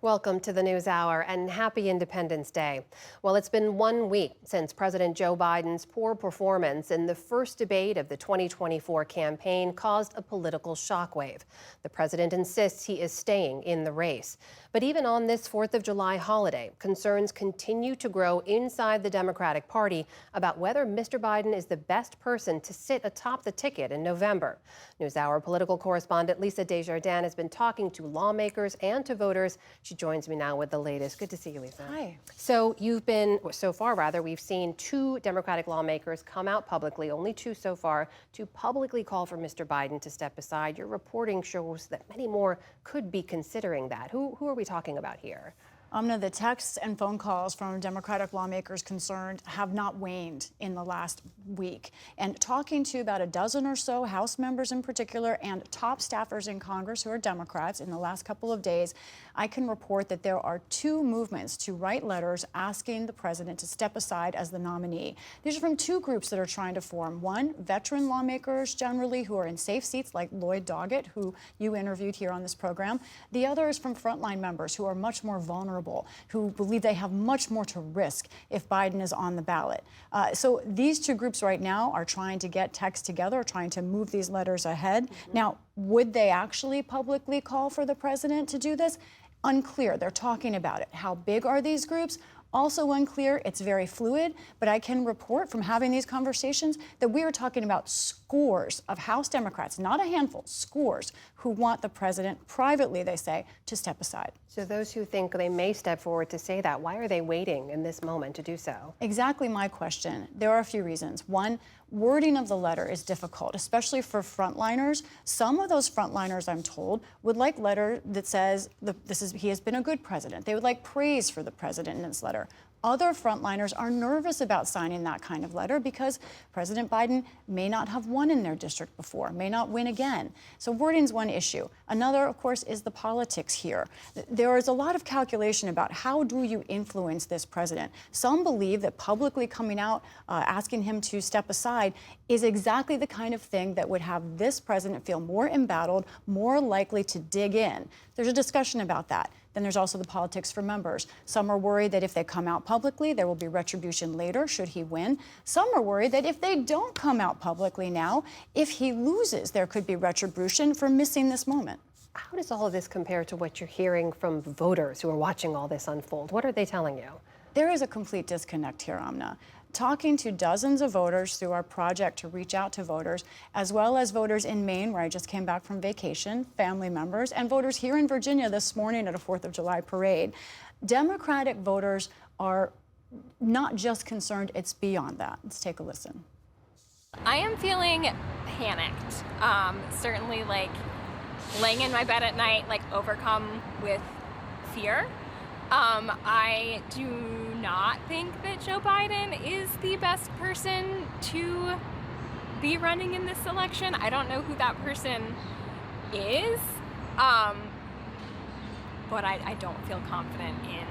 Welcome to the News Hour and happy Independence Day. Well, it's been 1 week since President Joe Biden's poor performance in the first debate of the 2024 campaign caused a political shockwave. The president insists he is staying in the race. But even on this 4th of July holiday, concerns continue to grow inside the Democratic Party about whether Mr. Biden is the best person to sit atop the ticket in November. News Hour political correspondent Lisa Desjardins has been talking to lawmakers and to voters. She joins me now with the latest. Good to see you, Lisa. Hi. So we've seen 2 Democratic lawmakers come out publicly, only 2 so far, to publicly call for Mr. Biden to step aside. Your reporting shows that many more could be considering that. Who are we talking about here? The texts and phone calls from Democratic lawmakers concerned have not waned in the last week. And talking to about a dozen or so House members in particular and top staffers in Congress who are Democrats in the last couple of days, I can report that there are 2 movements to write letters asking the president to step aside as the nominee. These are from 2 groups that are trying to form. One, veteran lawmakers generally who are in safe seats like Lloyd Doggett, who you interviewed here on this program. The other is from frontline members who are much more vulnerable, who believe they have much more to risk if Biden is on the ballot. So these 2 groups right now are trying to get texts together, trying to move these letters ahead. Now, would they actually publicly call for the president to do this? Unclear. They're talking about it. How big are these groups? Also unclear. It's very fluid, but I can report from having these conversations that we are talking about scores of House Democrats, not a handful, scores, who want the president, privately they say, to step aside. So those who think they may step forward to say that, why are they waiting in this moment to do so? Exactly my question. There are a few reasons. One, wording of the letter is difficult, especially for frontliners. Some of those frontliners, I'm told, would like a letter that says he has been a good president. They would like praise for the president in this letter. Other frontliners are nervous about signing that kind of letter because President Biden may not have won in their district before, may not win again. So wording's one issue. Another, of course, is the politics here. There is a lot of calculation about how do you influence this president. Some believe that publicly coming out, asking him to step aside is exactly the kind of thing that would have this president feel more embattled, more likely to dig in. There's a discussion about that. Then there's also the politics for members. Some are worried that if they come out publicly, there will be retribution later should he win. Some are worried that if they don't come out publicly now, if he loses, there could be retribution for missing this moment. How does all of this compare to what you're hearing from voters who are watching all this unfold? What are they telling you? There is a complete disconnect here, Amna. Talking to dozens of voters through our project to reach out to voters, as well as voters in Maine, where I just came back from vacation, family members, and voters here in Virginia this morning at a 4th of July parade. Democratic voters are not just concerned, it's beyond that. Let's take a listen. I am feeling panicked. Certainly laying in my bed at night, overcome with fear. I do not think that Joe Biden is the best person to be running in this election. I don't know who that person is, but I don't feel confident in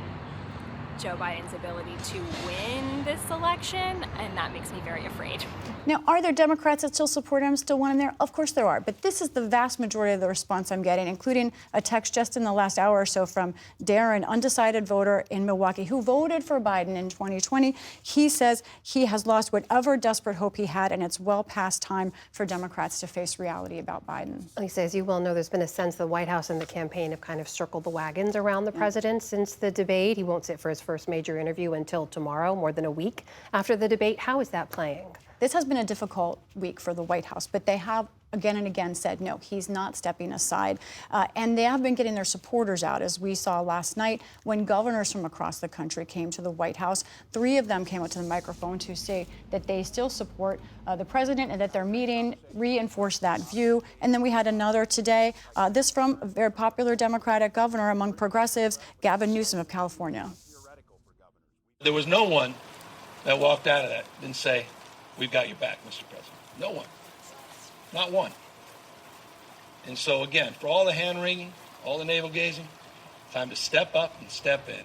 Joe Biden's ability to win this election, and that makes me very afraid. Now, are there Democrats that still support him, still want him there? Of course there are, but this is the vast majority of the response I'm getting, including a text just in the last hour or so from Darren, undecided voter in Milwaukee, who voted for Biden in 2020. He says he has lost whatever desperate hope he had, and it's well past time for Democrats to face reality about Biden. Lisa, as you well know, there's been a sense the White House and the campaign have kind of circled the wagons around the president since the debate. He won't sit for his first major interview until tomorrow, more than a week after the debate. How is that playing? This has been a difficult week for the White House, but they have again and again said, no, he's not stepping aside. And they have been getting their supporters out, as we saw last night when governors from across the country came to the White House. 3 of them came up to the microphone to say that they still support the president and that their meeting reinforced that view. And then we had another today, this from a very popular Democratic governor among progressives, Gavin Newsom of California. There was no one that walked out of that and say, we've got your back, Mr. President. No one. Not one. And so, again, for all the hand-wringing, all the navel-gazing, time to step up and step in.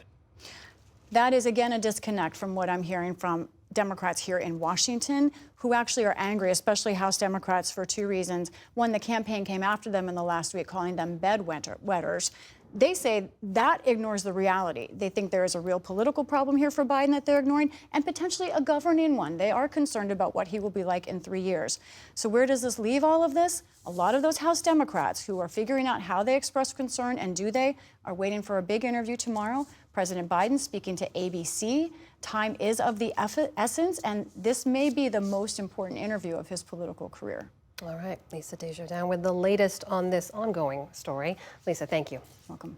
That is, again, a disconnect from what I'm hearing from Democrats here in Washington, who actually are angry, especially House Democrats, for 2 reasons. One, the campaign came after them in the last week, calling them bedwetters. they say that ignores the reality. They think there is a real political problem here for Biden that they're ignoring, and potentially a governing one. They are concerned about what he will be like in 3 years. So where does this leave all of this? A lot of those House Democrats who are figuring out how they express concern, and do they, are waiting for a big interview tomorrow. President Biden speaking to ABC. Time is of the essence, and this may be the most important interview of his political career. All right, Lisa Desjardins with the latest on this ongoing story. Lisa, thank you. Welcome.